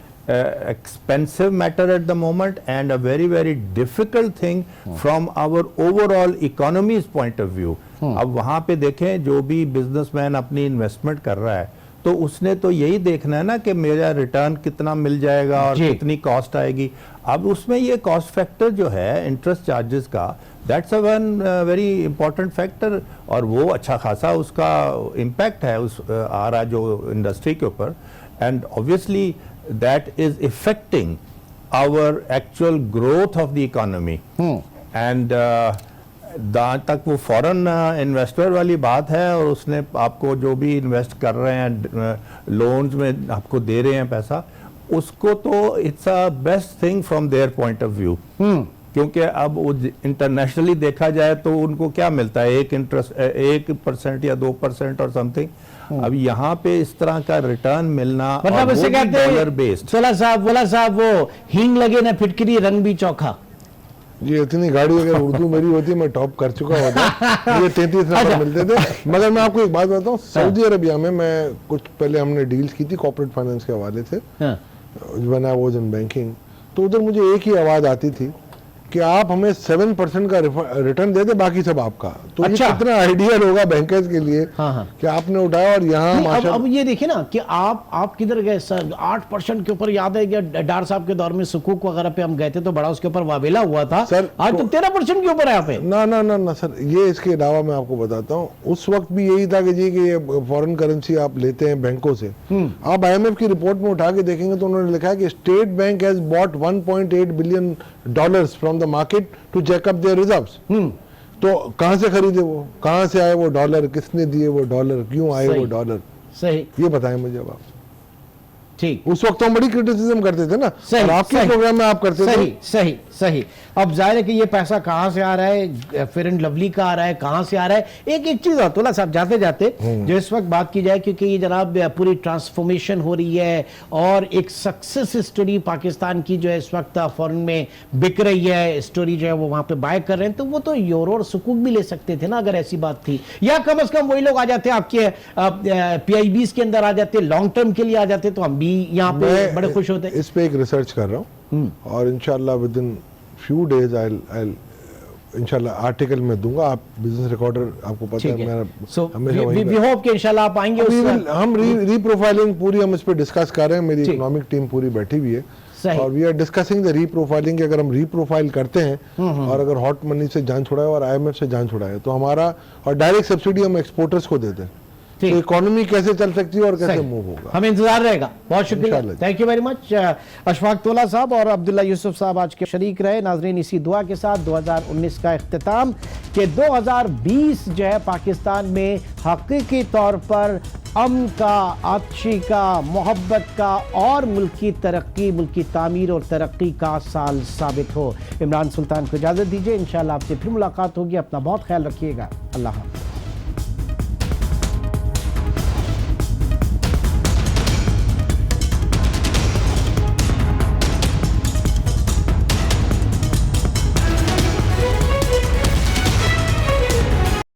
[SPEAKER 3] expensive matter at the moment and a very very difficult thing from our overall economy's point of view. अब वहां पे देखें, जो भी बिजनेसमैन अपनी इन्वेस्टमेंट कर रहा है तो उसने तो यही देखना है ना कि मेरा रिटर्न कितना मिल जाएगा और कितनी कॉस्ट आएगी। अब उसमें ये कॉस्ट फैक्टर जो है इंटरेस्ट चार्जेस का, that's a one very important factor, और वो अच्छा खासा उसका इम्पैक्ट है उस आ रहा जो इंडस्ट्री के ऊपर, and obviously that is affecting our actual growth of the economy. And जहाँ तक वो फॉरेन इन्वेस्टर वाली बात है, और उसने आपको जो भी इन्वेस्ट कर रहे हैं लोन्स में आपको दे रहे हैं पैसा, उसको तो it's a best thing from their point of view. क्योंकि अब वो इंटरनेशनली देखा जाए तो उनको क्या मिलता है, 1% या 2% और समथिंग। अब यहाँ पे इस तरह का रिटर्न मिलना,
[SPEAKER 1] मतलब
[SPEAKER 3] और
[SPEAKER 1] इसे
[SPEAKER 3] वो भी
[SPEAKER 1] कहते
[SPEAKER 3] डॉलर
[SPEAKER 1] हैं
[SPEAKER 3] बेस्ड।
[SPEAKER 1] सोला साहब वो हींग लगे ना फिटकरी रंग भी चौखा।
[SPEAKER 2] ये इतनी गाड़ी अगर उर्दू मेरी होती मैं टॉप कर चुका होता। ये 33 नंबर मिलते थे। मगर मैं आपको एक बात बताऊं, सऊदी अरबिया में मैं कुछ पहले हमने डील्स की थी कॉर्पोरेट फाइनेंस के हवाले से, when I was in banking. तो उधर मुझे एक ही आवाज आती थी कि आप हमें 7% का रिटर्न दे दे, बाकी सब आपका। तो
[SPEAKER 1] अच्छा।
[SPEAKER 2] ये कितना आइडियल होगा बैंकर्स के लिए कि आपने उठाया और यहाँ
[SPEAKER 1] अब ये देखिए ना कि आप किधर गए सर, 8% के ऊपर याद है कि डार साहब के दौर में सुकूक वगैरह पे हम गए थे तो बड़ा उसके ऊपर वावेला हुआ था
[SPEAKER 2] सर।
[SPEAKER 1] आज तो 13% के ऊपर है यहाँ पे।
[SPEAKER 2] ना सर, ये इसके अलावा मैं आपको बताता हूँ, उस वक्त भी यही था कि जी कि ये फॉरेन करेंसी आप लेते हैं बैंकों से। आप IMF की रिपोर्ट में उठा के देखेंगे तो उन्होंने लिखा है कि State Bank has bought $1.8 billion from the market to check up their reserves. तो कहां से खरीदे वो, कहां से आए वो डॉलर, किसने दिए वो डॉलर, क्यों आए वो डॉलर,
[SPEAKER 1] सही,
[SPEAKER 2] ये बताएं मुझे अब आप।
[SPEAKER 1] ठीक,
[SPEAKER 2] उस वक्त हम बड़ी क्रिटिसिज्म करते थे ना,
[SPEAKER 1] सही,
[SPEAKER 2] और आपके प्रोग्राम में आप करते थे।
[SPEAKER 1] सही। अब जाहिर है कि ये पैसा कहां से आ रहा है, फेयर एंड लवली का आ रहा है, कहां से आ रहा है। एक चीज अतुल्ला साहब जाते जाते जो इस वक्त बात की जाए, क्योंकि ये जनाब पूरी ट्रांसफॉर्मेशन हो रही है और एक सक्सेस स्टोरी पाकिस्तान की जो है इस वक्त फॉरेन में बिक रही है, स्टोरी जो है वो वहां पे बाय कर रहे हैं, तो वो तो यूरो और सुकूक भी ले सकते थे ना अगर ऐसी बात थी, या कम से कम वही लोग आ जाते आपके PIBs के अंदर आ जाते, लॉन्ग टर्म के लिए आ जाते, तो हम भी यहाँ पे बड़े खुश होते।
[SPEAKER 2] इस पे एक रिसर्च कर रहा हूँ और इंशाल्लाह with in few days I इंशाल्लाह आर्टिकल में दूंगा। आप बिजनेस रिकॉर्डर, आपको पता है मेरा हमेशा वही
[SPEAKER 1] वी होप कि इंशाल्लाह आप आएंगे।
[SPEAKER 2] हम रीप्रोफाइलिंग पूरी हम इस पे डिस्कस कर रहे हैं, मेरी इकोनॉमिक टीम पूरी बैठी हुई है और we are discussing the reprofiling. अगर हम रीप्रोफाइल करते हैं और अगर हॉट मनी से जान छुड़ाए और IMF से जान छुड़ाए तो हमारा, और डायरेक्ट सब्सिडी हम एक्सपोर्टर्स को देते हैं, तो इकोनॉमी कैसे चल सकती है और कैसे मूव होगा,
[SPEAKER 1] हमें इंतजार रहेगा। बहुत शुक्रिया, thank you very much. Ashfaq तोला साहब और अब्दुल्ला यूसुफ साहब आज के शरीक रहे। नाजरीन, इसी दुआ के साथ 2019 का इख्तिताम कि 2020 जो है पाकिस्तान में हकीकी तौर पर अमन का, आतशी का, मोहब्बत का और मुल्की तरक्की, मुल्की तामीर और तरक्की का साल साबित हो। इमरान सुल्तान को इजाज़त दीजिए, इंशाल्लाह आपसे फिर मुलाकात होगी। अपना बहुत ख्याल रखिएगा। अल्लाह हाफ़िज़।